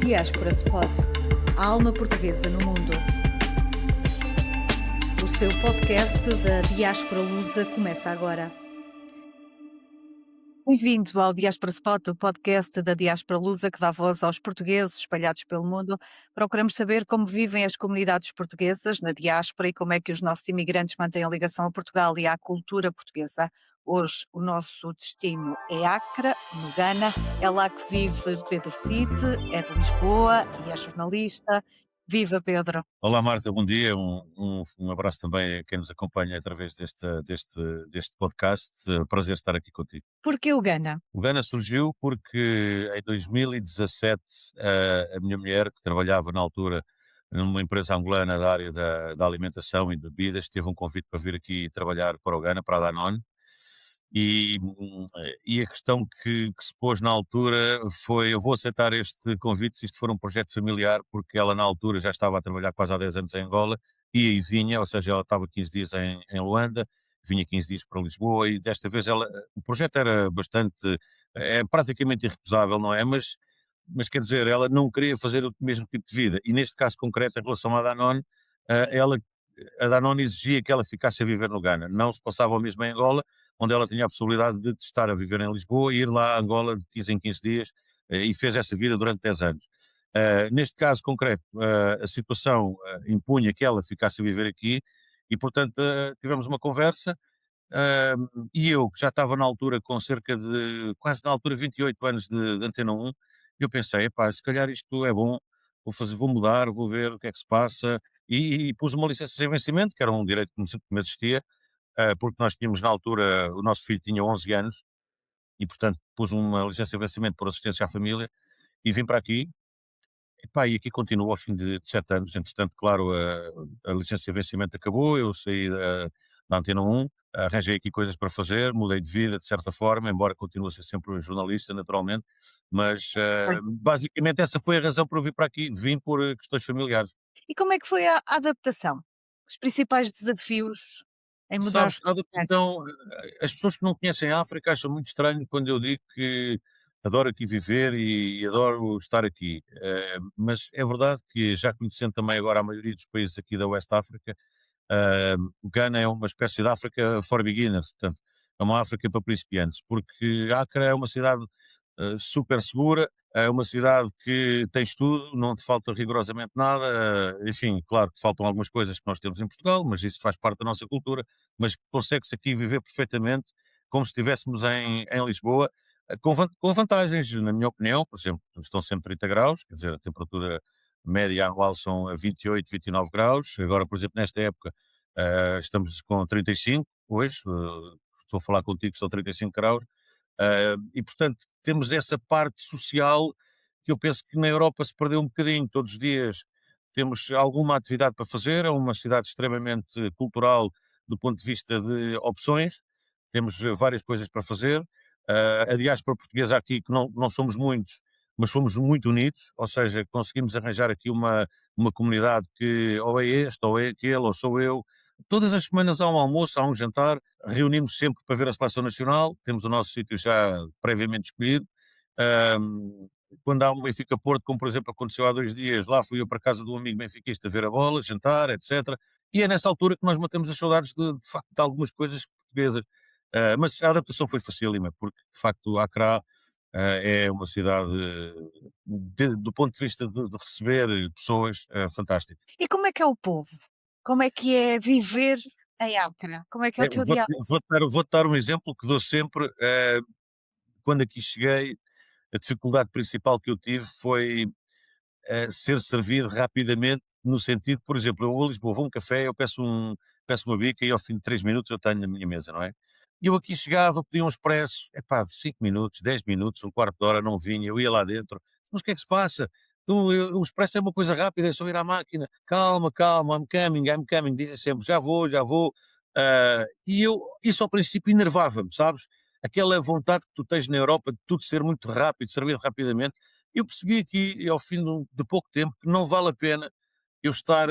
Diáspora Spot, a alma portuguesa no mundo. O seu podcast da Diáspora Lusa começa agora. Bem-vindo ao Diáspora Spot, o podcast da Diáspora Lusa que dá voz aos portugueses espalhados pelo mundo. Procuramos saber como vivem as comunidades portuguesas na diáspora e como é que os nossos imigrantes mantêm a ligação a Portugal e à cultura portuguesa. Hoje o nosso destino é Acre, no Ghana. É lá que vive Pedro Cid, é de Lisboa e é jornalista. Viva Pedro! Olá Marta, bom dia, um abraço também a quem nos acompanha através deste podcast. Prazer estar aqui contigo. Porquê o Ghana? O Ghana surgiu porque em 2017 a minha mulher, que trabalhava na altura numa empresa angolana da área da alimentação e de bebidas, teve um convite para vir aqui trabalhar para o Ghana, para a Danone. E a questão que se pôs na altura foi: eu vou aceitar este convite se isto for um projeto familiar, porque ela na altura já estava a trabalhar quase há 10 anos em Angola, ia e vinha, ou seja, ela estava 15 dias em Luanda, vinha 15 dias para Lisboa, e desta vez o projeto era bastante, é praticamente irrecusável, não é? Mas quer dizer, ela não queria fazer o mesmo tipo de vida, e neste caso concreto, em relação à Danone, ela a Danone exigia que ela ficasse a viver no Ghana, não se passava o mesmo em Angola, onde ela tinha a possibilidade de estar a viver em Lisboa e ir lá a Angola de 15 em 15 dias, e fez essa vida durante 10 anos. Neste caso concreto, a situação impunha que ela ficasse a viver aqui e, portanto, tivemos uma conversa, e eu, que já estava na altura com cerca de, quase na altura, 28 anos de Antena 1, eu pensei: epá, se calhar isto é bom, vou mudar, vou ver o que é que se passa, e pus uma licença sem vencimento, que era um direito que me existia, porque nós tínhamos na altura, o nosso filho tinha 11 anos, e portanto pus uma licença de vencimento por assistência à família, e vim para aqui. Epá, e aqui continuo ao fim de 7 anos. Entretanto, claro, a licença de vencimento acabou, eu saí da Antena 1, arranjei aqui coisas para fazer, mudei de vida de certa forma, embora continue a ser sempre um jornalista, naturalmente, mas basicamente essa foi a razão por eu vir para aqui, vim por questões familiares. E como é que foi a adaptação? Os principais desafios em Sabes, mudar-se a para adaptação, as pessoas que não conhecem a África acham muito estranho quando eu digo que adoro aqui viver e adoro estar aqui. Mas é verdade que, já conhecendo também agora a maioria dos países aqui da West África, o Ghana é uma espécie de África for beginners, portanto, é uma África para principiantes, porque Accra é uma cidade super segura, é uma cidade que tens tudo, não te falta rigorosamente nada. Enfim, claro que faltam algumas coisas que nós temos em Portugal, mas isso faz parte da nossa cultura, mas consegue-se aqui viver perfeitamente como se estivéssemos em Lisboa, com vantagens, na minha opinião. Por exemplo, estão sempre 30 graus, quer dizer, a temperatura média anual são a 28, 29 graus. Agora, por exemplo, nesta época, estamos com 35 hoje, estou a falar contigo, estão 35 graus. E, portanto, temos essa parte social que eu penso que na Europa se perdeu um bocadinho. Todos os dias temos alguma atividade para fazer, é uma cidade extremamente cultural do ponto de vista de opções, temos várias coisas para fazer. A diáspora portuguesa aqui, que não somos muitos, mas somos muito unidos, ou seja, conseguimos arranjar aqui uma comunidade que ou é este, ou é aquele, ou sou eu. Todas as semanas há um almoço, há um jantar, reunimos sempre para ver a seleção nacional, temos o nosso sítio já previamente escolhido. Ahm, Quando há um Benfica-Porto, como por exemplo aconteceu há 2 dias, lá fui eu para casa de um amigo benfiquista ver a bola, jantar, etc. E é nessa altura que nós matamos as saudades de facto, de algumas coisas portuguesas. Mas a adaptação foi facílima, porque de facto Accra é uma cidade, do ponto de vista de receber pessoas, fantástica. e como é que é o povo? Como é que é viver em Acre? Como é que é o teu Vou-te dia? vou-te dar um exemplo que dou sempre. Quando aqui cheguei, a dificuldade principal que eu tive foi ser servido rapidamente, no sentido, por exemplo, eu vou a Lisboa, vou a um café, eu peço uma bica e ao fim de 3 minutos eu tenho na minha mesa, não é? E eu aqui chegava, pedia um expresso, epá, de 5 minutos, 10 minutos, um quarto de hora, não vinha, eu ia lá dentro, mas o que é que se passa? O expresso é uma coisa rápida, é só ir à máquina, calma, calma, I'm coming, dizem sempre, já vou, já vou. Isso ao princípio enervava-me, sabes? Aquela vontade que tu tens na Europa de tudo ser muito rápido, servir rapidamente. Eu percebi aqui, ao fim de pouco tempo, que não vale a pena eu estar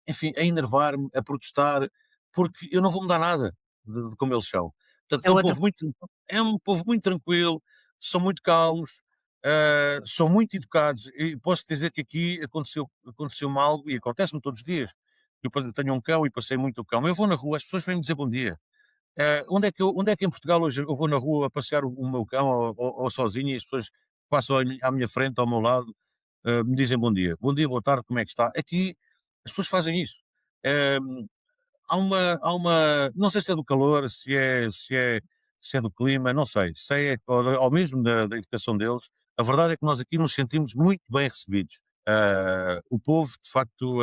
enfim, a enervar-me, a protestar, porque eu não vou mudar nada de como eles são. Portanto, É outra é um povo muito tranquilo, são muito calmos, são muito educados e posso dizer que aqui aconteceu-me algo e acontece-me todos os dias. Eu tenho um cão e passei muito o cão. Eu vou na rua, as pessoas vêm-me dizer bom dia. Onde é que em Portugal hoje eu vou na rua a passear o meu cão ou sozinho e as pessoas passam à minha frente, ao meu lado, me dizem bom dia, boa tarde, como é que está? Aqui as pessoas fazem isso. Eh, não sei se é do calor, se é do clima, não sei, sei é ou mesmo da educação deles. A verdade é que nós aqui nos sentimos muito bem recebidos. O povo, de facto,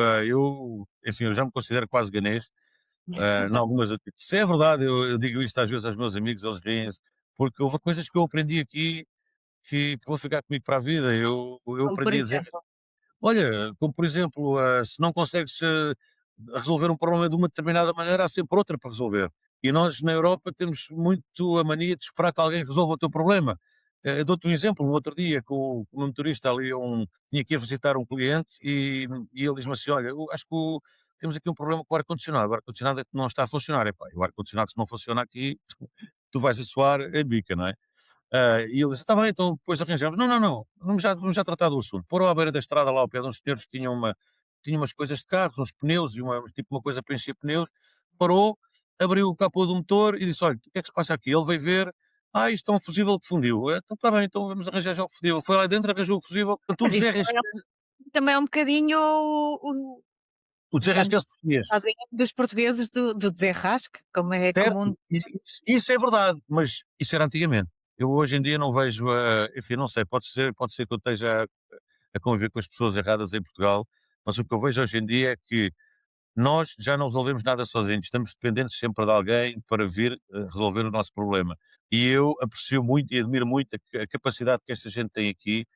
enfim, eu já me considero quase ganês, em algumas atitudes. Se é verdade, eu digo isto às vezes aos meus amigos, eles riem-se, porque houve coisas que eu aprendi aqui que vão ficar comigo para a vida. Eu Como por aprendi a dizer exemplo? olha, como por exemplo, se não consegues, resolver um problema de uma determinada maneira, há sempre outra para resolver. E nós na Europa temos muito a mania de esperar que alguém resolva o teu problema. Eu dou-te um exemplo, no outro dia com o motorista ali, tinha que ir visitar um cliente e ele diz-me assim, olha, eu acho que temos aqui um problema com o ar-condicionado é que não está a funcionar. Epá, e o ar-condicionado se não funciona aqui, tu vais a suar a bica, não é? E ele disse: "Está bem, então depois arranjamos". "Não, não, não, vamos já tratar do assunto". Foram à beira da estrada lá ao pé de uns senhores que tinham umas coisas de carros, uns pneus e tipo uma coisa para encher pneus. Parou, abriu o capô do motor e disse: "Olha, o que é que se passa aqui?". Ele veio ver: "Ah, isto é um fusível que fundiu". "Então está bem, então vamos arranjar já o fusível". Foi lá dentro, arranjou o fusível. Portanto, Mas isso também é um bocadinho o digamos, desenrascado português. fazem dos portugueses do desenrasque, como é comum. Certo, isso é verdade, mas isso era antigamente. Eu hoje em dia não vejo, enfim, não sei, pode ser que eu esteja a conviver com as pessoas erradas em Portugal, mas o que eu vejo hoje em dia é que nós já não resolvemos nada sozinhos, estamos dependentes sempre de alguém para vir, resolver o nosso problema. E eu aprecio muito e admiro muito a capacidade que esta gente tem aqui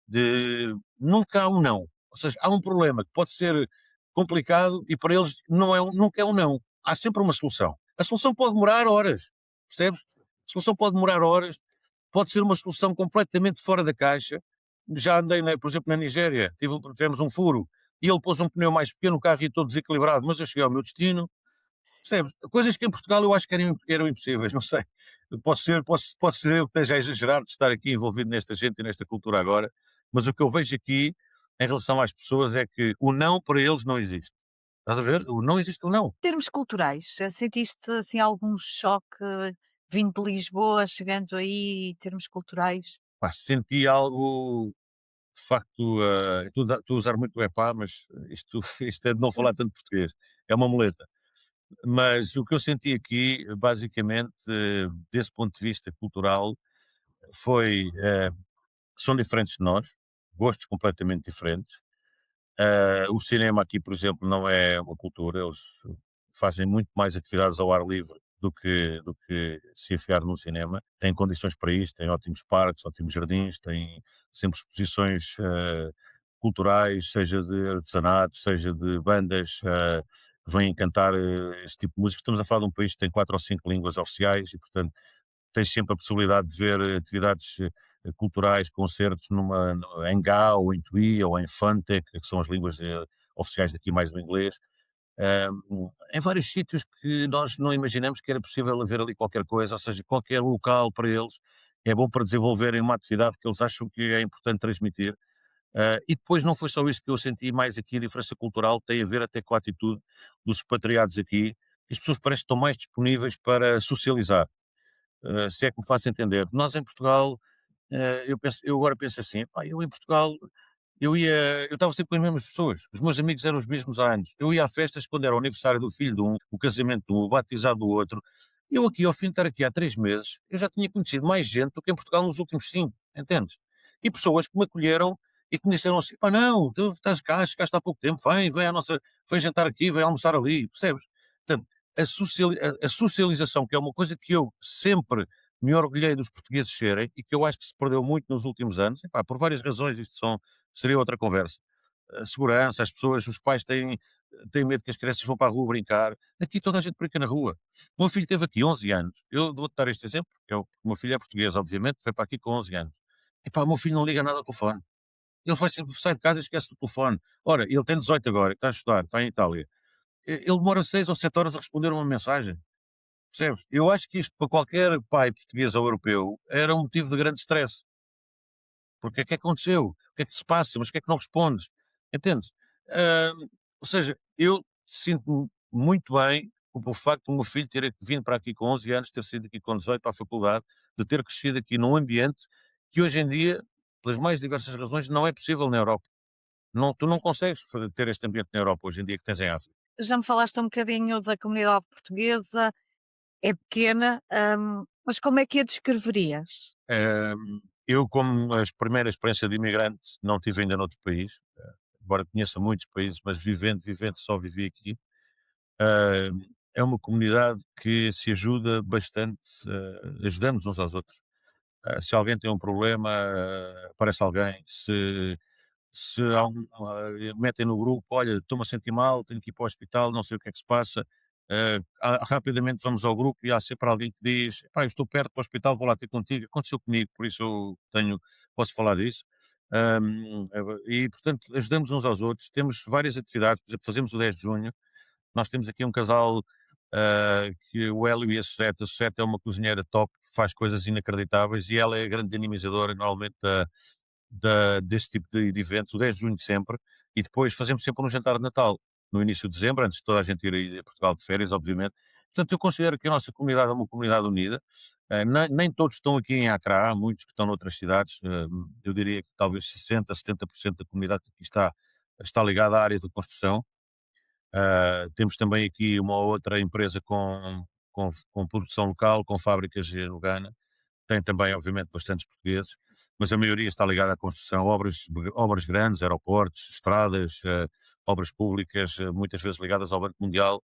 de nunca há um não. Ou seja, há um problema que pode ser complicado e para eles não nunca é um não. Há sempre uma solução. A solução pode demorar horas, percebes? A solução pode demorar horas, pode ser uma solução completamente fora da caixa. Já andei, por exemplo, na Nigéria, tivemos um furo e ele pôs um pneu mais pequeno, o carro ia todo desequilibrado, mas eu cheguei ao meu destino. Percebes? Coisas que em Portugal eu acho que eram impossíveis, não sei. Pode ser eu que esteja a exagerar de estar aqui envolvido nesta gente e nesta cultura agora, mas o que eu vejo aqui em relação às pessoas é que o não para eles não existe. Estás a ver? O não existe o não. Termos culturais, sentiste assim algum choque vindo de Lisboa, chegando aí, termos culturais? Pá, senti algo, de facto, estou a usar muito o epá, mas isto é de não falar tanto português, é uma muleta. Mas o que eu senti aqui, basicamente, desse ponto de vista cultural, foi, são diferentes de nós, gostos completamente diferentes. O cinema aqui, por exemplo, não é uma cultura, eles fazem muito mais atividades ao ar livre do que se enfiar num cinema. Têm condições para isso, têm ótimos parques, ótimos jardins, têm sempre exposições culturais, seja de artesanato, seja de bandas que vêm cantar esse tipo de música. Estamos a falar de um país que tem 4 ou 5 línguas oficiais e, portanto, tens sempre a possibilidade de ver atividades culturais, concertos em Ga, ou em Twi, ou em Fante, que são as línguas oficiais daqui mais do inglês, em vários sítios que nós não imaginamos que era possível haver ali qualquer coisa, ou seja, qualquer local para eles é bom para desenvolverem uma atividade que eles acham que é importante transmitir. E depois não foi só isso que eu senti mais aqui, a diferença cultural tem a ver até com a atitude dos expatriados aqui, que as pessoas parecem que estão mais disponíveis para socializar, se é que me faço entender. Nós em Portugal, eu agora penso assim, pá, eu em Portugal, eu estava sempre com as mesmas pessoas, os meus amigos eram os mesmos há anos. Eu ia a festas quando era o aniversário do filho de um, o casamento de um, o batizado do outro. Eu aqui, ao fim de estar aqui há 3 meses, eu já tinha conhecido mais gente do que em Portugal nos últimos 5, entendes? E pessoas que me acolheram e que me disseram assim, pá, não, tu estás cá, chegaste há pouco tempo, vem à nossa, vem jantar aqui, vem almoçar ali, percebes? Portanto, a socialização, que é uma coisa que eu sempre me orgulhei dos portugueses serem e que eu acho que se perdeu muito nos últimos anos, epá, por várias razões, seria outra conversa. A segurança, as pessoas, os pais têm medo que as crianças vão para a rua brincar. Aqui toda a gente brinca na rua. O meu filho teve aqui 11 anos. Eu vou-te dar este exemplo, o meu filho é português, obviamente, foi para aqui com 11 anos. Epá, o meu filho não liga nada ao telefone. Ele sai de casa e esquece do telefone. Ora, ele tem 18 agora, está a estudar, está em Itália. Ele demora 6 ou 7 horas a responder uma mensagem. Percebes? Eu acho que isto para qualquer pai português ou europeu era um motivo de grande stress. porque é que aconteceu? O que é que se passa? Mas o que é que não respondes? Entendes? Ou seja, eu sinto-me muito bem o facto do meu filho ter vindo para aqui com 11 anos, ter saído aqui com 18 para a faculdade, de ter crescido aqui num ambiente que hoje em dia, pelas mais diversas razões, não é possível na Europa. Não, tu não consegues ter este ambiente na Europa hoje em dia que tens em África. Já me falaste um bocadinho da comunidade portuguesa, é pequena, mas como é que a descreverias? Eu, como a primeira experiência de imigrante, não tive ainda noutro país, embora conheça muitos países, mas vivendo, só vivi aqui. Ah, É uma comunidade que se ajuda bastante, ajudamos uns aos outros. Se alguém tem um problema, aparece alguém. Se há metem no grupo, olha, estou-me a sentir mal, tenho que ir para o hospital, não sei o que é que se passa. Rapidamente vamos ao grupo e há sempre alguém que diz: pá, eu estou perto do hospital, vou lá ter contigo. Aconteceu comigo, por isso posso falar disso. E, portanto, ajudamos uns aos outros. Temos várias atividades, por exemplo, fazemos o 10 de junho. Nós temos aqui um casal, que o Hélio e a Susete. A Susete é uma cozinheira top, que faz coisas inacreditáveis e ela é a grande dinamizadora, normalmente, desse tipo de eventos, o 10 de junho de sempre, e depois fazemos sempre um jantar de Natal, no início de dezembro, antes de toda a gente ir aí a Portugal de férias, obviamente. Portanto, eu considero que a nossa comunidade é uma comunidade unida. Nem todos estão aqui em Accra, há muitos que estão noutras cidades. Eu diria que talvez 60, 70% da comunidade que aqui está ligada à área da construção. Temos também aqui uma outra empresa com produção local, com fábricas no Ghana. Tem também, obviamente, bastantes portugueses, mas a maioria está ligada à construção, obras grandes, aeroportos, estradas, obras públicas, muitas vezes ligadas ao Banco Mundial,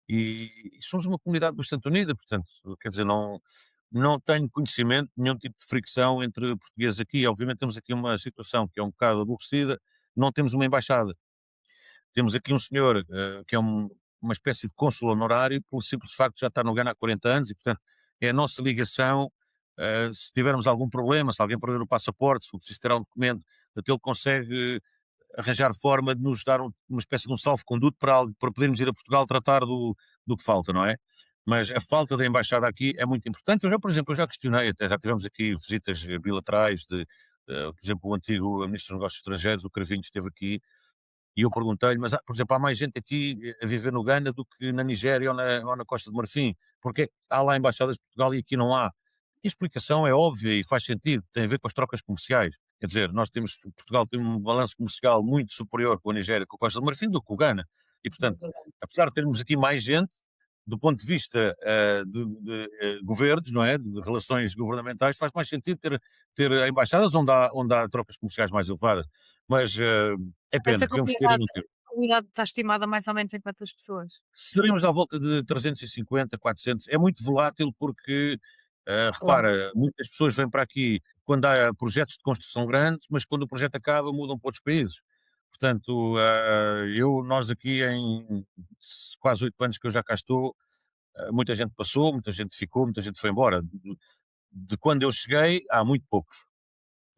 e somos uma comunidade bastante unida, portanto, quer dizer, não tenho conhecimento de nenhum tipo de fricção entre portugueses aqui. Obviamente temos aqui uma situação que é um bocado aborrecida, não temos uma embaixada. Temos aqui um senhor, que é uma espécie de cônsul honorário, pelo simples facto de já estar no Ghana há 40 anos e, portanto, é a nossa ligação. Se tivermos algum problema, se alguém perder o passaporte, se for preciso ter um documento, portanto, ele consegue arranjar forma de nos dar uma espécie de um salvo-conduto para podermos ir a Portugal tratar do que falta, não é? Mas a falta da embaixada aqui é muito importante. Por exemplo, eu já questionei, até já tivemos aqui visitas bilaterais por exemplo, o antigo Ministro dos Negócios Estrangeiros, o Cravinho, esteve aqui e eu perguntei-lhe, mas, por exemplo, há mais gente aqui a viver no Ghana do que na Nigéria ou na Costa de Marfim. Porque é que há lá embaixadas de Portugal e aqui não há? E a explicação é óbvia e faz sentido, tem a ver com as trocas comerciais. Quer dizer, Portugal tem um balanço comercial muito superior com a Nigéria, com a Costa de Marfim, do que o Ghana. E, portanto, apesar de termos aqui mais gente, do ponto de vista de governos, não é? De relações governamentais, faz mais sentido ter embaixadas onde há trocas comerciais mais elevadas. Mas é pena, Essa devemos ter e comunidade não ter. comunidade está estimada mais ou menos em quantas pessoas? Seremos à volta de 350, 400. É muito volátil porque, Claro, repara, muitas pessoas vêm para aqui quando há projetos de construção grandes, mas quando o projeto acaba mudam para outros países. Portanto, nós aqui em quase 8 anos que eu já cá estou, muita gente passou, muita gente ficou, muita gente foi embora. De quando eu cheguei, há muito poucos.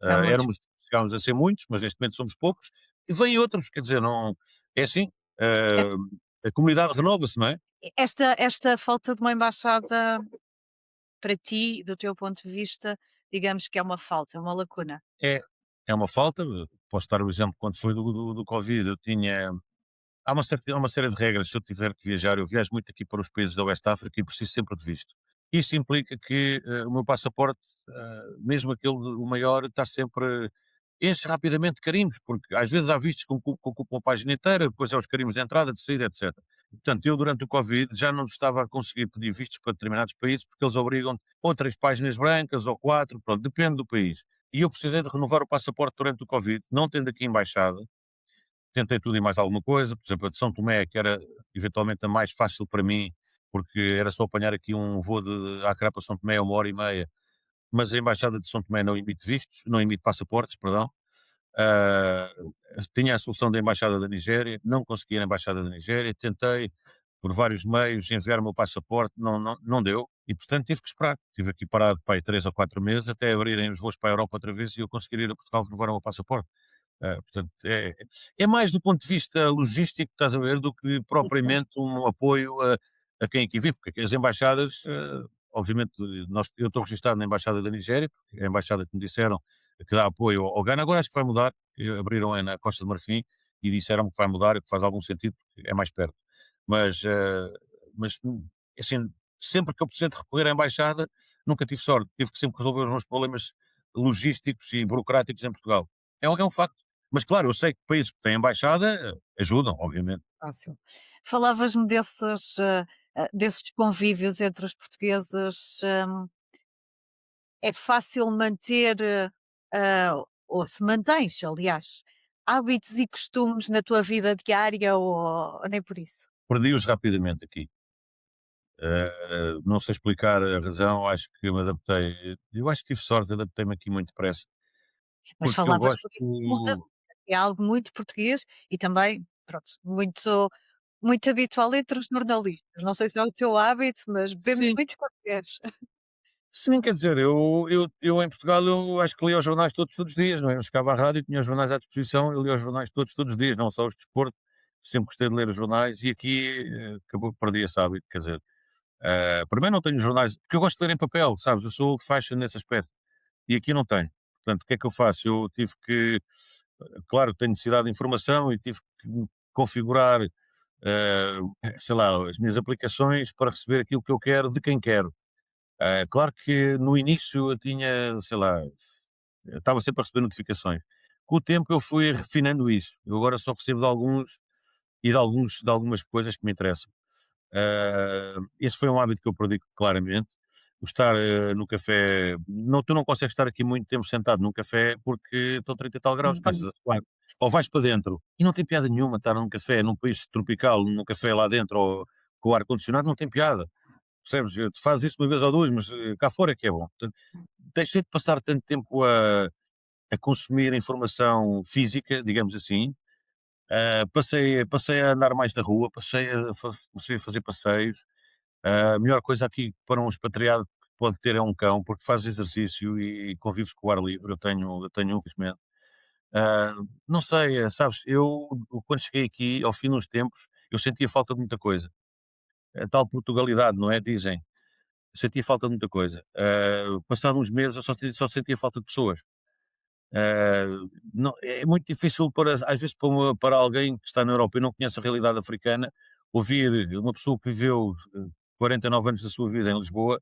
há muitos. Chegámos a ser muitos, mas neste momento somos poucos. E vêm outros, quer dizer, não é assim, E a comunidade renova-se, não é? esta falta de uma embaixada para ti, do teu ponto de vista, digamos que é uma falta, é uma lacuna. É, é uma falta. Posso dar o exemplo quando foi do Covid. Há uma série de regras. Se eu tiver que viajar, eu viajo muito aqui para os países da West África e preciso sempre de visto. Isso implica que o meu passaporte, mesmo aquele, o maior, está sempre. Enche rapidamente de carimbos, porque às vezes há vistos que ocupam a página inteira, depois há os carimbos de entrada, de saída, etc. Portanto, eu durante o Covid já não estava a conseguir pedir vistos para determinados países, porque eles obrigam ou 3 páginas brancas ou 4, pronto, depende do país. E eu precisei de renovar o passaporte durante o Covid, não tendo aqui embaixada. Tentei tudo e mais alguma coisa, por exemplo, a de São Tomé, que era eventualmente a mais fácil para mim, porque era só apanhar aqui um voo de Accra para São Tomé, 1 hora e meia, mas a Embaixada de São Tomé não emite vistos, não emite passaportes, perdão. Ah, Tinha a solução da Embaixada da Nigéria, não consegui a Embaixada da Nigéria, tentei por vários meios enviar o meu passaporte, não deu, e portanto tive que esperar. Estive aqui parado para aí 3 ou 4 meses até abrirem os voos para a Europa outra vez e eu conseguir ir a Portugal renovar o meu passaporte. Portanto, é mais do ponto de vista logístico, estás a ver, do que propriamente um apoio a quem aqui vive, porque as embaixadas, obviamente, eu estou registado na Embaixada da Nigéria, porque é a embaixada que me disseram que dá apoio ao Ghana. Agora acho que vai mudar, abriram na Costa de Marfim e disseram que vai mudar, que faz algum sentido, porque é mais perto. Mas, assim, sempre que eu precisei de recorrer à embaixada, nunca tive sorte. Tive que sempre resolver os meus problemas logísticos e burocráticos em Portugal. É um facto. Mas claro, eu sei que países que têm embaixada ajudam, obviamente. Fácil. Falavas-me desses convívios entre os portugueses, é fácil manter, ou se mantens, aliás, hábitos e costumes na tua vida diária ou nem por isso? Perdi-os rapidamente aqui. Não sei explicar a razão, acho que me adaptei. Eu acho que tive sorte, adaptei-me aqui muito depressa, Mas porque eu falavas gosto. por isso é algo muito português e também, pronto, muito habitual entre os jornalistas. Não sei se é o teu hábito, mas bebemos Sim, muitos cafés. sim, quer dizer, eu em Portugal eu acho que lia os jornais todos os dias, não é? Eu chegava à rádio, tinha os jornais à disposição, eu lia os jornais todos os dias, não só os de desporto, sempre gostei de ler os jornais e aqui acabou que perdi esse hábito, quer dizer, primeiro não tenho jornais, porque eu gosto de ler em papel, sabes? Eu sou old fashion nesse aspecto e aqui não tenho. Portanto, o que é que eu faço? Eu tive que, claro, tenho necessidade de informação e tive que configurar, sei lá, as minhas aplicações para receber aquilo que eu quero de quem quero. Claro que no início eu tinha, sei lá, eu estava sempre a receber notificações. Com o tempo eu fui refinando isso. Eu agora só recebo de alguns e de algumas coisas que me interessam. Esse foi um hábito que eu perdi claramente. O estar no café. Não, tu não consegues estar aqui muito tempo sentado num café porque estão 30 e tal graus, começas a suar. Ou vais para dentro. E não tem piada nenhuma estar num café, num país tropical, num café lá dentro, ou com o ar-condicionado, não tem piada. Percebes? Tu fazes isso uma vez ou duas, mas cá fora é que é bom. Portanto, deixei de passar tanto tempo a consumir informação física, digamos assim. Passei a andar mais na rua, comecei a fazer passeios. A melhor coisa aqui para um expatriado que pode ter é um cão, porque faz exercício e convives com o ar livre. Eu tenho um, felizmente. Ah, não sei, sabes, quando cheguei aqui, ao fim dos tempos, eu sentia falta de muita coisa. A tal Portugalidade, não é? Dizem. Sentia falta de muita coisa. Passado uns meses eu só sentia falta de pessoas. Ah, não, é muito difícil para, às vezes para alguém que está na Europa e não conhece a realidade africana, ouvir uma pessoa que viveu 49 anos da sua vida em Lisboa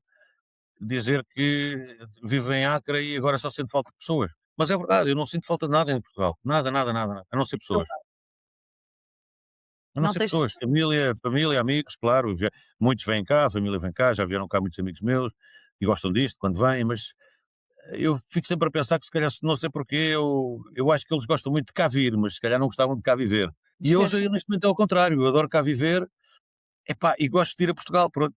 dizer que vive em Acre e agora só sente falta de pessoas. Mas é verdade, eu não sinto falta de nada em Portugal. Nada, nada, nada, nada. A não ser pessoas. A não Não ser tens pessoas. Família, amigos, claro. Muitos vêm cá, a família vem cá, já vieram cá muitos amigos meus e gostam disto quando vêm, mas eu fico sempre a pensar que se calhar, não sei porquê, eu acho que eles gostam muito de cá vir, mas se calhar não gostavam de cá viver. E eu neste momento é ao contrário, eu adoro cá viver, epá, e gosto de ir a Portugal, pronto.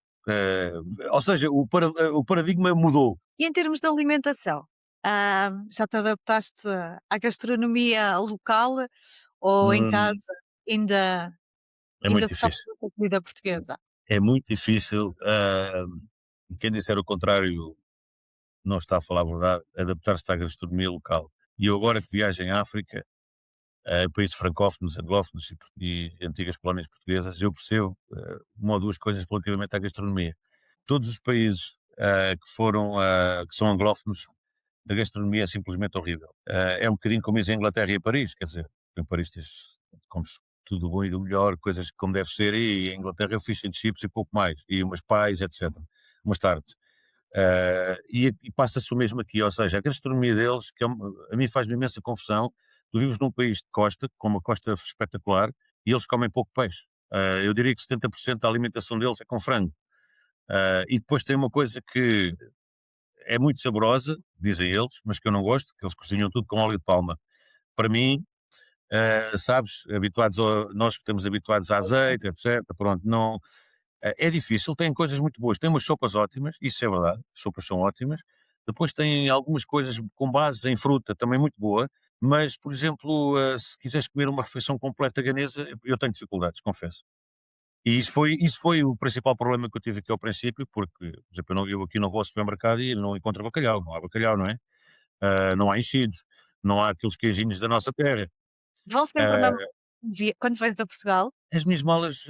Ou seja, o paradigma mudou. E em termos de alimentação, já te adaptaste à gastronomia local ou em Hum, casa ainda é ainda muito se sabe difícil. muita comida portuguesa? É muito difícil. Quem disser o contrário não está a falar a verdade. Adaptar-se à gastronomia local. E eu agora que viajo em África, países francófonos, anglófonos e antigas colónias portuguesas, eu percebo uma ou duas coisas relativamente à gastronomia. Todos os países que são anglófonos, a gastronomia é simplesmente horrível. É um bocadinho como isso em Inglaterra e Paris, quer dizer, em Paris tens comes tudo bom e do melhor, coisas como deve ser, e em Inglaterra eu fiz and chips e pouco mais, e umas pies, etc. Umas tartes. E passa-se o mesmo aqui, ou seja, a gastronomia deles, a mim faz-me imensa confusão. Tu vives num país de costa, com uma costa espetacular, e eles comem pouco peixe. Eu diria que 70% da alimentação deles é com frango. E depois tem uma coisa que é muito saborosa, dizem eles, mas que eu não gosto, que eles cozinham tudo com óleo de palma. Para mim, sabes, nós que estamos habituados a azeite, etc., pronto, não, é difícil, tem coisas muito boas, tem umas sopas ótimas, isso é verdade, as sopas são ótimas. Depois tem algumas coisas com base em fruta também muito boa, mas, por exemplo, se quiseres comer uma refeição completa ganesa, eu tenho dificuldades, confesso. E isso foi o principal problema que eu tive aqui ao princípio, porque, por exemplo, eu aqui não vou ao supermercado e não encontro bacalhau, não há bacalhau, não é? Não há enchidos, não há aqueles queijinhos da nossa terra. Vão sempre Ah, na quando vens a Portugal? as minhas malas,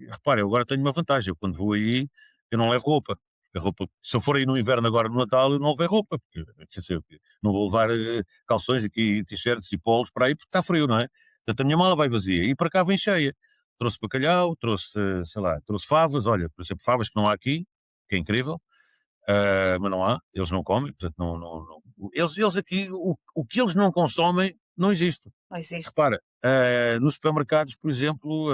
repara, eu agora tenho uma vantagem, eu quando vou aí, eu não levo roupa. A roupa, se eu for aí no inverno agora no Natal, eu não vou ver roupa, porque, quer dizer, não vou levar calções e t-shirts e polos para aí porque está frio, não é? Portanto, a minha mala vai vazia e para cá vem cheia. Trouxe bacalhau, trouxe, sei lá, trouxe favas, olha, por exemplo, favas que não há aqui, que é incrível, mas não há, eles não comem, portanto, eles aqui, o que eles não consomem, não existe. Não existe. Repara, nos supermercados, por exemplo,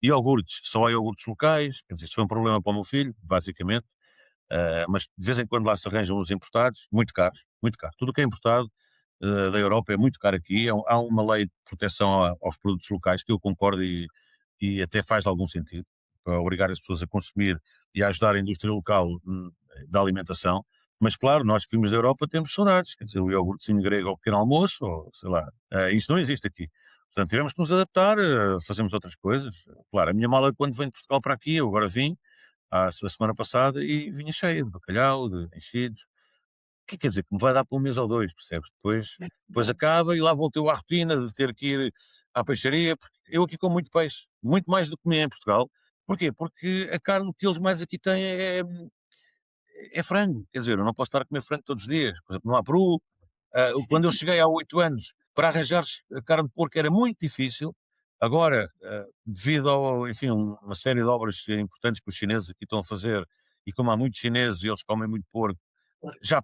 iogurtes, só há iogurtes locais, quer dizer, isto foi um problema para o meu filho, basicamente, mas de vez em quando lá se arranjam os importados, muito caros, muito caro. Tudo o que é importado da Europa é muito caro aqui. Há uma lei de proteção aos produtos locais que eu concordo e até faz algum sentido para obrigar as pessoas a consumir e a ajudar a indústria local da alimentação. Mas claro, nós que vimos da Europa temos saudades, quer dizer, o iogurtezinho grego ao pequeno almoço, ou sei lá, isso não existe aqui. Portanto, tivemos que nos adaptar, fazemos outras coisas. Claro, a minha mala quando vem de Portugal para aqui, eu agora vim, a semana passada e vinha cheia de bacalhau, de enchidos. O que quer dizer? Que me vai dar para um mês ou 2, percebes? Depois acaba e lá volto eu à rotina de ter que ir à peixaria, porque eu aqui como muito peixe, muito mais do que comia em Portugal. Porquê? Porque a carne que eles mais aqui têm é frango, quer dizer, eu não posso estar a comer frango todos os dias, por exemplo, não há peru. Quando eu cheguei há 8 anos, para arranjar a carne de porco era muito difícil. Agora, devido enfim, uma série de obras importantes que os chineses aqui estão a fazer, e como há muitos chineses e eles comem muito porco, já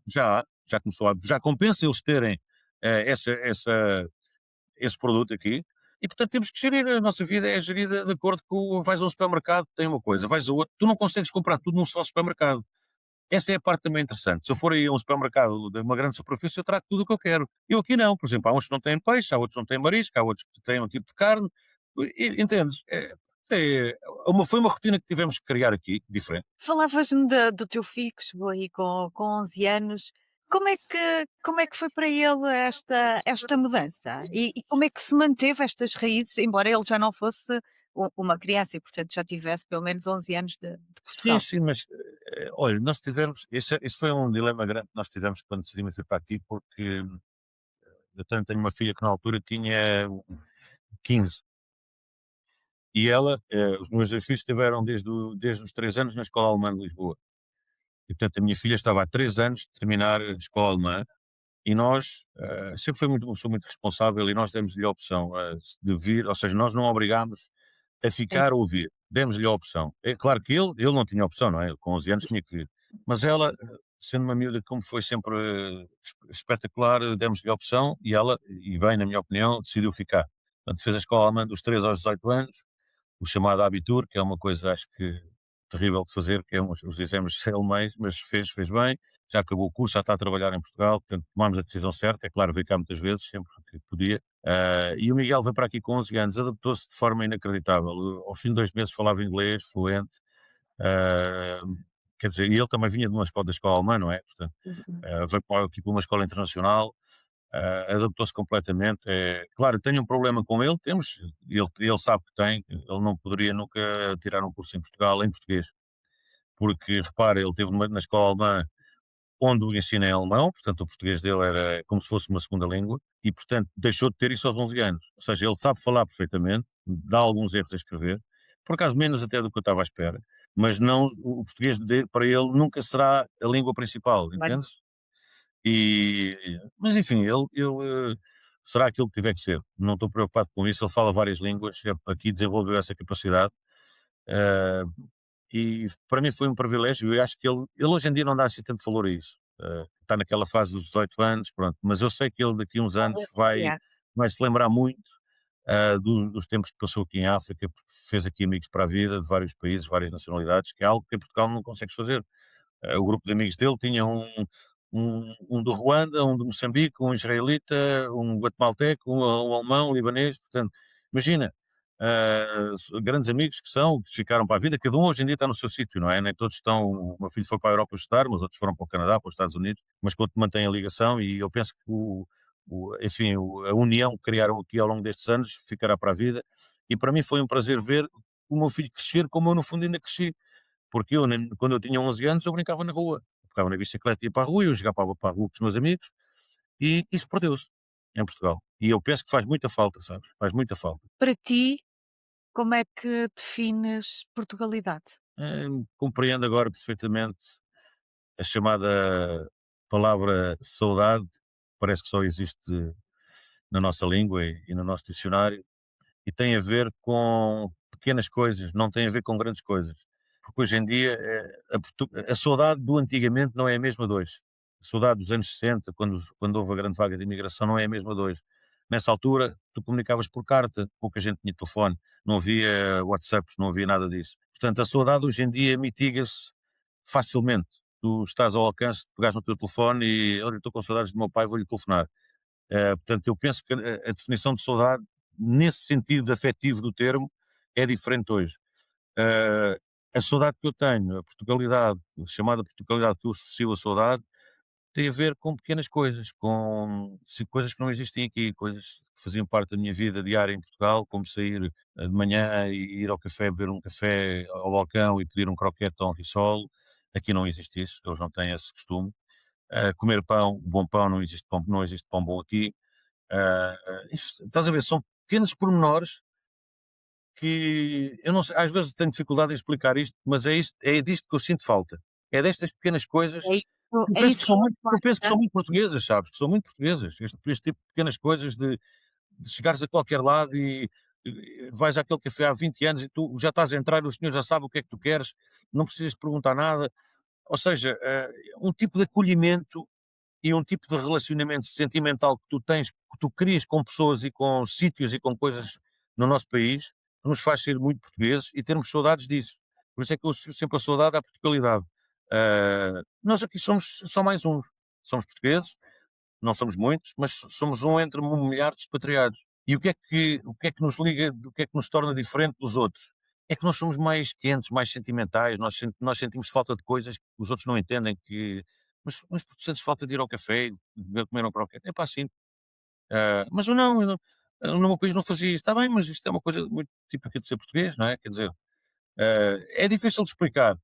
começou já compensa eles terem esse produto aqui. E portanto temos que gerir, a nossa vida é gerida de acordo com, vais a um supermercado, tem uma coisa, vais a outro, tu não consegues comprar tudo num só supermercado. Essa é a parte também interessante. Se eu for aí a um supermercado de uma grande superfície, eu trago tudo o que eu quero. Eu aqui não, por exemplo, há uns que não têm peixe, há outros que não têm marisco, há outros que têm um tipo de carne. Entendes? Foi uma rotina que tivemos que criar aqui, diferente. Falavas-me do teu filho que chegou aí com 11 anos. Como é que foi para ele esta mudança? E como é que se manteve estas raízes, embora ele já não fosse uma criança e, portanto, já tivesse pelo menos 11 anos de Sim, Portugal? sim, mas olha, nós tivemos, esse foi um dilema grande que nós tivemos quando decidimos ir para aqui, porque eu tenho uma filha que na altura tinha 15 e ela, os meus dois filhos estiveram desde os 3 anos na escola alemã de Lisboa. E portanto a minha filha estava há 3 anos de terminar a escola alemã. E nós, sempre foi uma pessoa muito responsável e nós demos-lhe a opção, de vir, ou seja, nós não obrigámos a Sim. ficar ou vir, demos-lhe a opção. É claro que ele não tinha opção, não é? Ele com 11 anos tinha que vir. Mas ela, sendo uma miúda como foi sempre espetacular, demos-lhe a opção e ela, e bem na minha opinião, decidiu ficar. Portanto, fez a escola alemã dos 3 aos 18 anos, o chamado Abitur, que é uma coisa acho que terrível de fazer, que é os exames alemães, mas fez bem, já acabou o curso, já está a trabalhar em Portugal, portanto tomámos a decisão certa, é claro, veio cá muitas vezes, sempre que podia, e o Miguel veio para aqui com 11 anos, adaptou-se de forma inacreditável, ao fim de 2 meses falava inglês, fluente, ah, quer dizer, e ele também vinha de uma escola, da escola alemã, não é? Portanto, Uhum. veio aqui para uma escola internacional, adaptou-se completamente. Claro, tenho um problema com ele, ele sabe que tem, ele não poderia nunca tirar um curso em Portugal em português, porque repara, ele teve na escola alemã onde o ensino é alemão, portanto o português dele era como se fosse uma segunda língua, e portanto deixou de ter isso aos 11 anos. Ou seja, ele sabe falar perfeitamente, dá alguns erros a escrever, por acaso menos até do que eu estava à espera, mas não, o português para ele nunca será a língua principal, Olha, entendes? Mas enfim, ele será aquilo que tiver que ser. Não estou preocupado com isso. Ele fala várias línguas, aqui desenvolveu essa capacidade. eh, e para mim foi um privilégio. Eu acho que ele hoje em dia não dá assim tanto valor a isso. Está naquela fase dos 18 anos, pronto. Mas eu sei que ele daqui a uns anos talvez vai, criar. vai se lembrar muito dos tempos que passou aqui em África, porque fez aqui amigos para a vida de vários países, várias nacionalidades, que é algo que em Portugal não consegues fazer. O grupo de amigos dele tinha um do Ruanda, um de Moçambique, um israelita, um guatemalteco, um alemão, um libanês, portanto, imagina, grandes amigos que ficaram para a vida, cada um hoje em dia está no seu sítio, não é? Nem todos estão, o meu filho foi para a Europa estudar, mas outros foram para o Canadá, para os Estados Unidos, mas mantém a ligação e eu penso que enfim, a união que criaram aqui ao longo destes anos ficará para a vida e para mim foi um prazer ver o meu filho crescer como eu no fundo ainda cresci. Porque quando eu tinha 11 anos, eu brincava na rua. Eu pegava na bicicleta e ia para a rua, eu jogava para a rua com os meus amigos, e isso perdeu-se em Portugal. E eu penso que faz muita falta, sabes? Faz muita falta. Para ti, como é que defines Portugalidade? Compreendo agora perfeitamente. a chamada palavra saudade, parece que só existe na nossa língua e no nosso dicionário, e tem a ver com pequenas coisas, não tem a ver com grandes coisas. Porque hoje em dia a saudade do antigamente não é a mesma de hoje. A saudade dos anos 60, quando houve a grande vaga de imigração, não é a mesma de hoje. Nessa altura, tu comunicavas por carta, pouca gente tinha telefone, não havia WhatsApps, não havia nada disso. Portanto, a saudade hoje em dia mitiga-se facilmente. Tu estás ao alcance de pegares no teu telefone e, olha, estou com saudades do meu pai, vou-lhe telefonar. Portanto, eu penso que a definição de saudade, nesse sentido afetivo do termo, é diferente hoje. Eh, a saudade que eu tenho, a Portugalidade, a chamada Portugalidade que eu associo à saudade, tem a ver com pequenas coisas, com coisas que não existem aqui, coisas que faziam parte da minha vida diária em Portugal, como sair de manhã e ir ao café, beber um café ao balcão e pedir um croquete ou um risol. Aqui não existe isso, eles não têm esse costume. Comer pão, bom pão, não existe pão bom aqui. Estás a ver, são pequenos pormenores que eu não sei, às vezes tenho dificuldade em explicar isto, mas é disto que eu sinto falta. É destas pequenas coisas É isso que eu que eu penso que acho. são muito portuguesas, sabes? Que são muito portuguesas. Este tipo de pequenas coisas de chegares a qualquer lado e vais àquele café há 20 anos e tu já estás a entrar e o senhor já sabe o que é que tu queres, não precisas de perguntar nada. Ou seja, um tipo de acolhimento e um tipo de relacionamento sentimental que tu tens, que tu crias com pessoas e com sítios e com coisas no nosso país, que nos faz ser muito portugueses e termos saudades disso. Por isso é que eu associo sempre a saudade à Portugalidade. Nós aqui somos só mais uns. Somos portugueses, não somos muitos, mas somos um entre milhares de expatriados. E o que é que nos liga, o que é que nos torna diferente dos outros? É que nós somos mais quentes, mais sentimentais, nós sentimos falta de coisas que os outros não entendem, mas porque sentes falta de ir ao café, de comer um croquete? É pá, sim. Mas eu no meu país não fazia isso. Está bem, mas isto é uma coisa muito típica de ser português, não é? Quer dizer, é difícil de explicar.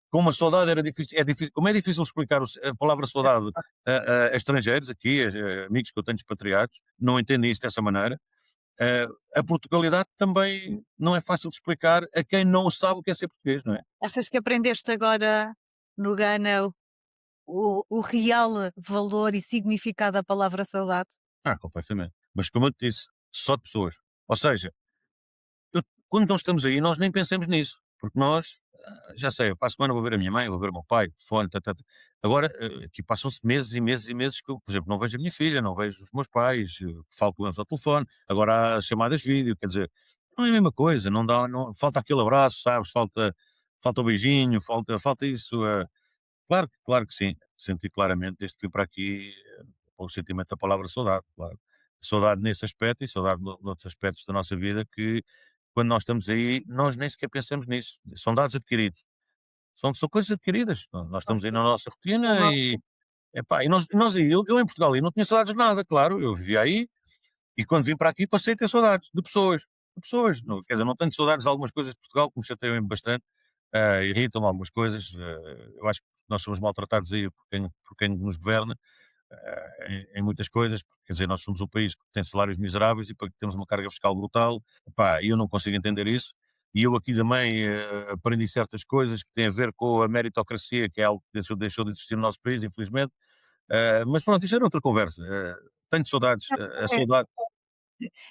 Como a saudade era difícil, como é difícil explicar a palavra saudade a estrangeiros aqui, amigos que eu tenho expatriados, não entendem isto dessa maneira. A Portugalidade também não é fácil de explicar a quem não sabe o que é ser português, não é? Achas que aprendeste agora no Ghana o real valor e significado da palavra saudade? Completamente. Mas como eu te disse, só de pessoas. Ou seja, eu quando nós estamos aí, nós nem pensamos nisso, porque nós, já sei, para a semana vou ver a minha mãe, vou ver o meu pai, telefone, agora, aqui passam-se meses e meses e meses que eu, por exemplo, não vejo a minha filha, não vejo os meus pais, falo com eles ao telefone, agora há chamadas de vídeo, quer dizer, não é a mesma coisa, não dá, não, falta aquele abraço, sabes, falta o beijinho, falta isso, claro que sim, senti claramente desde que vim para aqui, o sentimento da palavra saudade, claro. Saudade nesse aspecto e saudade noutros aspectos da nossa vida que, quando nós estamos aí, nós nem sequer pensamos nisso. São dados adquiridos. São coisas adquiridas. Nós Ou estamos aí seja, na nossa rotina uma e nós aí, eu em Portugal aí não tinha saudades de nada, claro, eu vivia aí e quando vim para aqui passei a ter saudades de pessoas. De pessoas. Não, quer dizer, não tenho saudades de algumas coisas de Portugal que me chateiam bastante, irritam-me algumas coisas. Eu acho que nós somos maltratados aí por quem nos governa em muitas coisas, porque, quer dizer, nós somos um país que tem salários miseráveis e temos uma carga fiscal brutal, epá, e eu não consigo entender isso. E eu aqui também aprendi certas coisas que têm a ver com a meritocracia, que é algo que deixou de existir no nosso país, infelizmente. Mas pronto, isso era outra conversa. Tenho saudades, a é, saudade,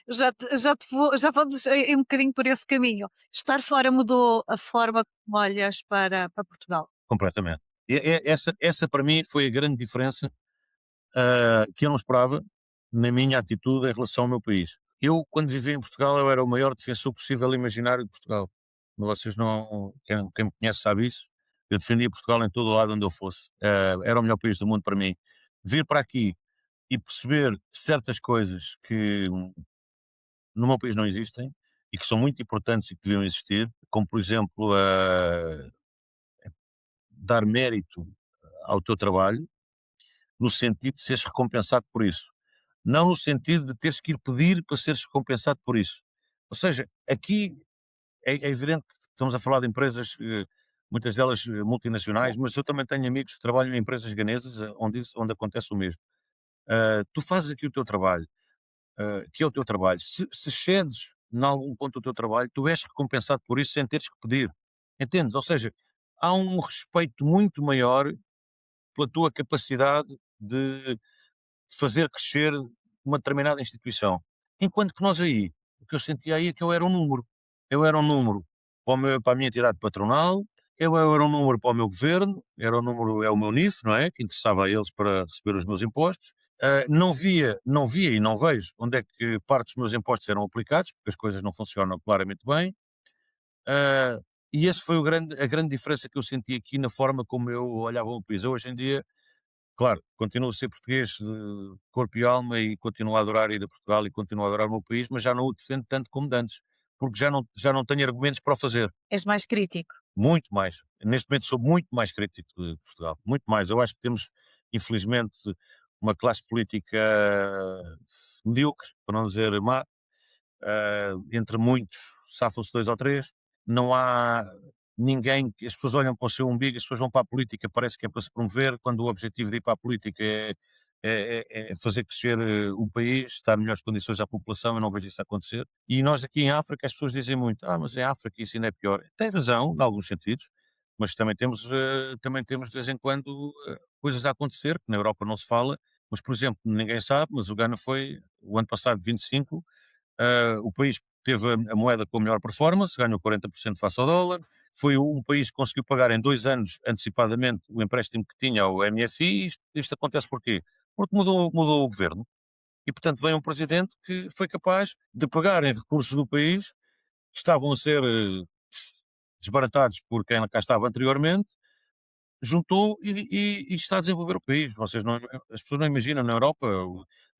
já vamos um bocadinho por esse caminho. Estar fora mudou a forma como olhas para Portugal? completamente. Essa para mim foi a grande diferença que eu não esperava na minha atitude em relação ao meu país. Eu, quando vivia em Portugal, eu era o maior defensor possível imaginário de Portugal. Vocês não, quem me conhece sabe isso. Eu defendia Portugal em todo o lado onde eu fosse. Era o melhor país do mundo para mim. Vir para aqui e perceber certas coisas que no meu país não existem e que são muito importantes e que deviam existir, como por exemplo dar mérito ao teu trabalho, no sentido de seres recompensado por isso. Não no sentido de teres que ir pedir para seres recompensado por isso. Ou seja, aqui é evidente que estamos a falar de empresas, muitas delas multinacionais, mas eu também tenho amigos que trabalham em empresas ganesas onde acontece o mesmo. Tu fazes aqui o teu trabalho, que é o teu trabalho. Se cedes em algum ponto do teu trabalho, tu és recompensado por isso sem teres que pedir. Entendes? Ou seja, há um respeito muito maior pela tua capacidade de fazer crescer uma determinada instituição. Enquanto que nós aí, o que eu sentia aí é que eu era um número. Eu era um número para a minha entidade patronal, eu era um número para o meu governo, era um número, é o meu NIF, não é? Que interessava a eles para receber os meus impostos. Não via e não vejo onde é que parte dos meus impostos eram aplicados, porque as coisas não funcionam claramente bem. Ah, e esse foi a grande diferença que eu senti aqui na forma como eu olhava o país. Eu, hoje em dia, claro, continuo a ser português de corpo e alma e continuo a adorar ir a Portugal e continuo a adorar o meu país, mas já não o defendo tanto como de antes, porque já não tenho argumentos para o fazer. És mais crítico. Muito mais. Neste momento sou muito mais crítico de Portugal, muito mais. Eu acho que temos, infelizmente, uma classe política medíocre, para não dizer má, entre muitos, safam-se 2 ou 3, não há ninguém que as pessoas olham para o seu umbigo, as pessoas vão para a política, parece que é para se promover, quando o objetivo de ir para a política é fazer crescer o país, dar melhores condições à população. Eu não vejo isso acontecer. E nós aqui em África, as pessoas dizem muito: mas em África isso ainda é pior. Tem razão, em alguns sentidos, mas também temos de vez em quando coisas a acontecer, que na Europa não se fala, mas, por exemplo, ninguém sabe, mas o Ghana foi, o ano passado, 25, o país teve a moeda com a melhor performance, ganhou 40% face ao dólar, foi um país que conseguiu pagar em 2 anos antecipadamente o empréstimo que tinha ao MFI. Isto acontece porquê? Porque mudou o governo e, portanto, veio um presidente que foi capaz de pegar em recursos do país que estavam a ser desbaratados por quem cá estava anteriormente, juntou e está a desenvolver o país. As pessoas não imaginam na Europa.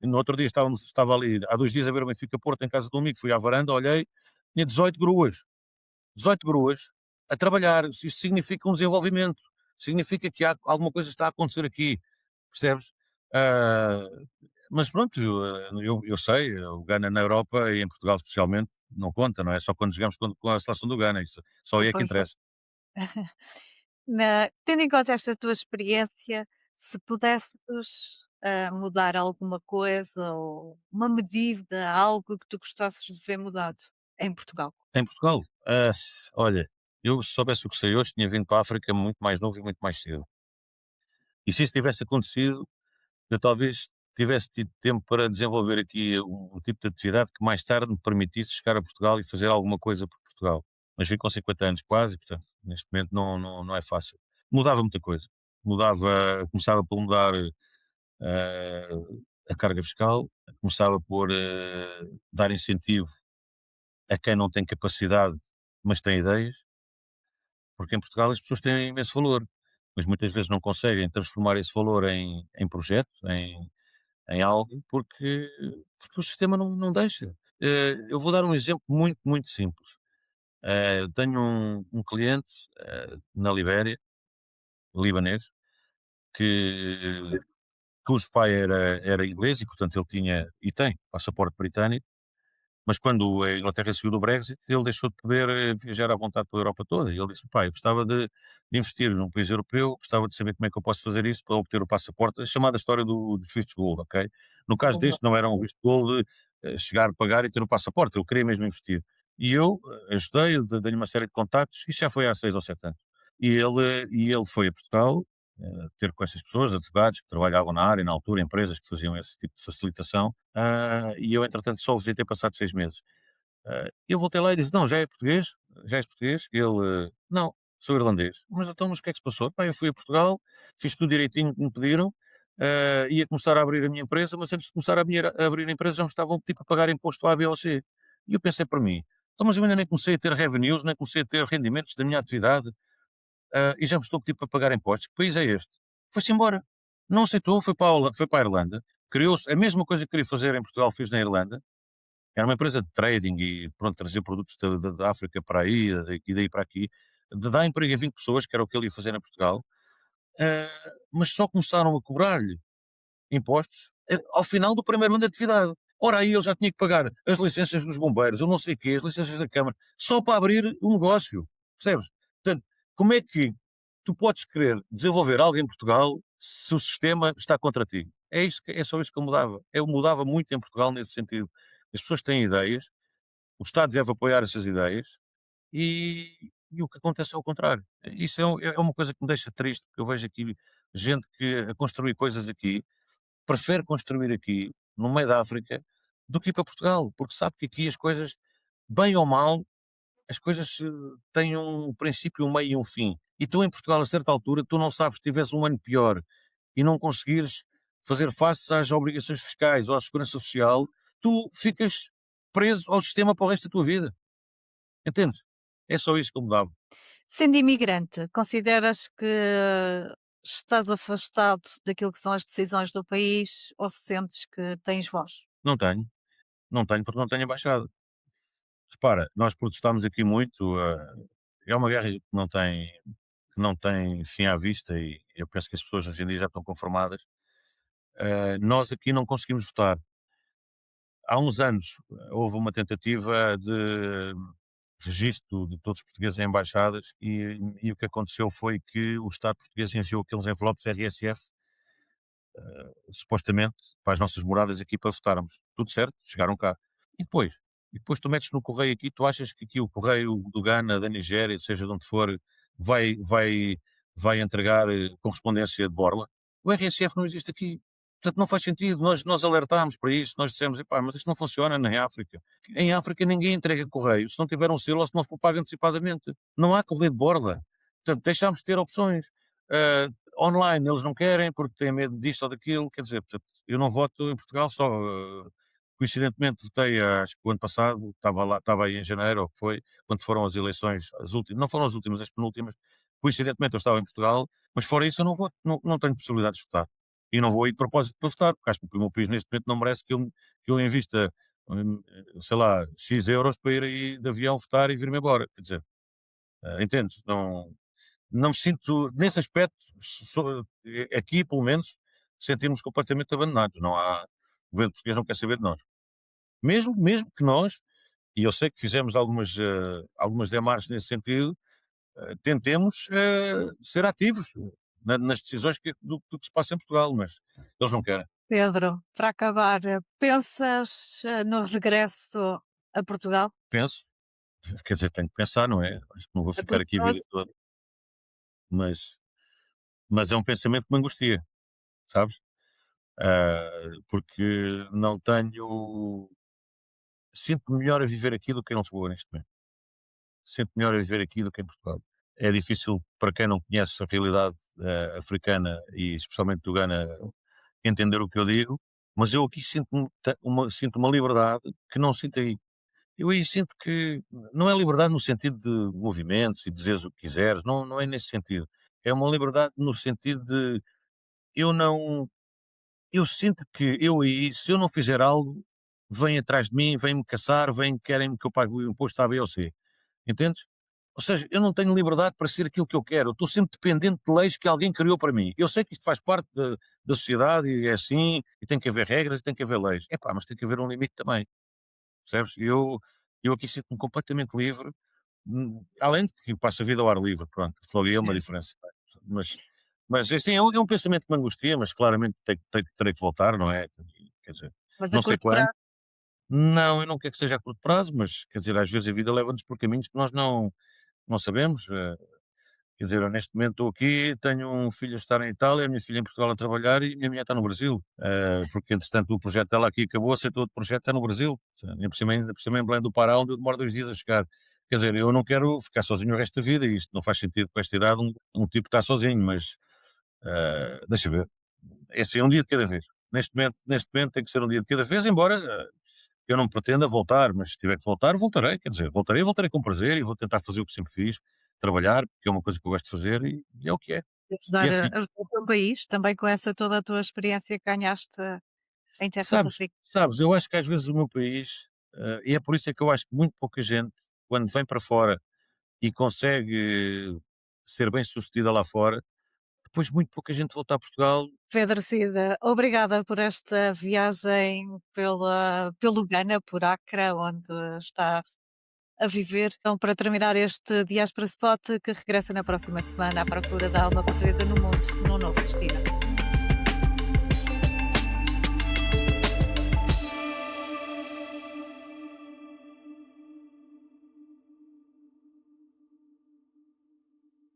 No outro dia estava ali, há 2 dias, a ver o Benfica Porto em casa de um amigo, fui à varanda, olhei, tinha 18 gruas, 18 gruas a trabalhar. Isto significa um desenvolvimento, significa que alguma coisa está a acontecer aqui, percebes? Ah, mas pronto, eu sei, o Ghana na Europa e em Portugal especialmente não conta, não é? Só quando jogamos com a seleção do Ghana, isso só aí é que Pois é. interessa. Tendo em conta esta tua experiência, se pudesses, mudar alguma coisa ou uma medida, algo que tu gostasses de ver mudado em Portugal? Em Portugal? Olha, eu, se soubesse o que sei hoje, tinha vindo para a África muito mais novo e muito mais cedo. E se isso tivesse acontecido, eu talvez tivesse tido tempo para desenvolver aqui um tipo de atividade que mais tarde me permitisse chegar a Portugal e fazer alguma coisa por Portugal. Mas vim com 50 anos quase, e, portanto, neste momento não é fácil. Mudava muita coisa. Começava por mudar eh, a carga fiscal, começava por dar incentivo a quem não tem capacidade, mas tem ideias. Porque em Portugal as pessoas têm imenso valor, mas muitas vezes não conseguem transformar esse valor em projetos, em algo, porque o sistema não deixa. Eu vou dar um exemplo muito, muito simples. Eu tenho um cliente na Libéria, libanês, que, cujo pai era inglês e, portanto, ele tinha e tem passaporte britânico. Mas quando a Inglaterra saiu do Brexit, ele deixou de poder viajar à vontade pela Europa toda. E ele disse: "Pá, eu gostava de investir num país europeu, gostava de saber como é que eu posso fazer isso para obter o passaporte", a chamada história dos vistos gold, ok? No caso Exato. deste, não era um visto gold, chegar, pagar e ter o passaporte, ele queria mesmo investir. E eu ajudei, dei-lhe uma série de contactos, isso já foi há 6 ou 7 anos. E ele foi a Portugal, ter com essas pessoas, advogados que trabalhavam na área, na altura, empresas que faziam esse tipo de facilitação, e eu, entretanto, só o visitei passado 6 meses. Eu voltei lá e disse: "Não, já é português? Já és português?" Ele: "Não, sou irlandês." Mas o que é que se passou?" "Pá, eu fui a Portugal, fiz tudo direitinho que me pediram, ia começar a abrir a minha empresa, mas antes de começar a abrir a empresa já me estavam, tipo, a pagar imposto A, B ou C." E eu pensei para mim: "Então, mas eu ainda nem comecei a ter revenues, nem comecei a ter rendimentos da minha atividade, e já me estou, tipo, a pagar impostos. Que país é este?" Foi-se embora. Não aceitou, foi para a Irlanda, criou-se a mesma coisa que queria fazer em Portugal, fez na Irlanda. Era uma empresa de trading e, pronto, trazia produtos da África para aí, e daí para aqui, de dar emprego a 20 pessoas, que era o que ele ia fazer em Portugal, ah, mas só começaram a cobrar-lhe impostos ao final do primeiro ano de atividade. Ora, aí ele já tinha que pagar as licenças dos bombeiros, ou não sei o quê, as licenças da Câmara, só para abrir um negócio, percebes? Portanto, como é que tu podes querer desenvolver algo em Portugal se o sistema está contra ti? É só isso que eu mudava. Eu mudava muito em Portugal nesse sentido. As pessoas têm ideias, o Estado deve apoiar essas ideias e o que acontece é o contrário. Isso é uma coisa que me deixa triste, porque eu vejo aqui gente que a construir coisas aqui, prefere construir aqui, no meio da África, do que ir para Portugal, porque sabe que aqui as coisas, bem ou mal, as coisas têm um princípio, um meio e um fim. E tu em Portugal, a certa altura, tu não sabes, se tivesse um ano pior e não conseguires fazer face às obrigações fiscais ou à segurança social, tu ficas preso ao sistema para o resto da tua vida. Entendes? É só isso que eu mudava. Sendo imigrante, consideras que estás afastado daquilo que são as decisões do país ou sentes que tens voz? Não tenho, não tenho porque não tenho embaixada. Repara, nós protestámos aqui muito, é uma guerra que não tem fim à vista e eu penso que as pessoas hoje em dia já estão conformadas. Nós aqui não conseguimos votar. Há uns anos houve uma tentativa de registro de todos os portugueses em embaixadas e o que aconteceu foi que o Estado português enviou aqueles envelopes RSF, supostamente, para as nossas moradas aqui para votarmos. Tudo certo, chegaram cá. E depois? E depois tu metes no correio aqui, tu achas que aqui o correio do Ghana, da Nigéria, seja de onde for, vai, vai, vai entregar correspondência de borla? O RSF não existe aqui. Portanto, não faz sentido. Nós alertámos para isso, nós dissemos, epá, mas isto não funciona na África. Em África ninguém entrega correio se não tiver um selo ou se não for pago antecipadamente. Não há correio de borla. Portanto, deixámos de ter opções. Ah, online eles não querem porque têm medo disto ou daquilo, quer dizer, portanto, eu não voto em Portugal só, coincidentemente votei acho que o ano passado, estava lá, estava aí em janeiro, ou o que foi, quando foram as eleições, as últimas, não foram as últimas, as penúltimas, coincidentemente eu estava em Portugal, mas fora isso eu não voto, não tenho possibilidade de votar. E não vou ir de propósito para votar, porque acho que o meu país neste momento não merece que eu invista, sei lá, X euros para ir aí de avião votar e vir-me embora, quer dizer, entendes? Não me sinto, nesse aspecto, aqui pelo menos, sentimos completamente abandonados. Não há, o governo português não quer saber de nós. Mesmo que nós, e eu sei que fizemos algumas demarches nesse sentido, tentemos ser ativos nas decisões do que se passa em Portugal, mas eles não querem. Pedro, para acabar, pensas no regresso a Portugal? Penso, quer dizer, tenho que pensar, não é? Acho que não vou A ficar curto aqui a vida prazo? toda, mas, mas é um pensamento que me angustia, sabes? Porque não tenho. Sinto-me melhor a viver aqui do que em Lisboa neste momento. Sinto-me melhor a viver aqui do que em Portugal. É difícil para quem não conhece a realidade africana e especialmente do Ghana entender o que eu digo, mas eu aqui sinto uma liberdade que não sinto aí. Eu aí sinto que não é liberdade no sentido de movimentos e dizeres o que quiseres, não é nesse sentido. É uma liberdade no sentido de eu não. Eu sinto que eu aí, se eu não fizer algo, vêm atrás de mim, vêm-me caçar, querem que eu pague o imposto A, B ou C. Entendes? Ou seja, eu não tenho liberdade para ser aquilo que eu quero. Eu estou sempre dependente de leis que alguém criou para mim. Eu sei que isto faz parte da sociedade e é assim, e tem que haver regras e tem que haver leis. Epá, mas tem que haver um limite também. Percebes? Eu aqui sinto-me completamente livre, além de que passo a vida ao ar livre, pronto. Logo aí é uma diferença. Mas, mas assim, é um pensamento que me angustia, mas claramente terei que voltar, não é? Quer dizer, Mas a não sei curto quando. prazo, Não, eu não quero que seja a curto prazo, mas quer dizer, às vezes a vida leva-nos por caminhos que nós não sabemos. Quer dizer, eu neste momento estou aqui, tenho um filho a estar em Itália, a minha filha em Portugal a trabalhar e a minha mulher está no Brasil. Porque entretanto o projeto dela aqui acabou, aceitou outro projeto, está no Brasil. Ainda por cima em Belém do Pará, onde eu demoro 2 dias a chegar. Quer dizer, eu não quero ficar sozinho o resto da vida e isto não faz sentido com esta idade um tipo estar sozinho, mas deixa ver. É assim, um dia de cada vez. Neste momento tem que ser um dia de cada vez, embora eu não pretenda voltar, mas se tiver que voltar, voltarei. Quer dizer, voltarei com prazer e vou tentar fazer o que sempre fiz, trabalhar, porque é uma coisa que eu gosto de fazer e é o que é. E ajudar, é assim. ajudar o teu país, também com essa toda a tua experiência que ganhaste em terras Sabes, africanas. sabes, eu acho que às vezes o meu país, e é por isso é que eu acho que muito pouca gente, quando vem para fora e consegue ser bem sucedida lá fora, depois muito pouca gente volta a Portugal. Pedro Cida, obrigada por esta viagem pelo Ghana, por Accra, onde estás a viver. Então, para terminar este Diaspora Spot, que regressa na próxima semana à procura da alma portuguesa no mundo, num novo destino.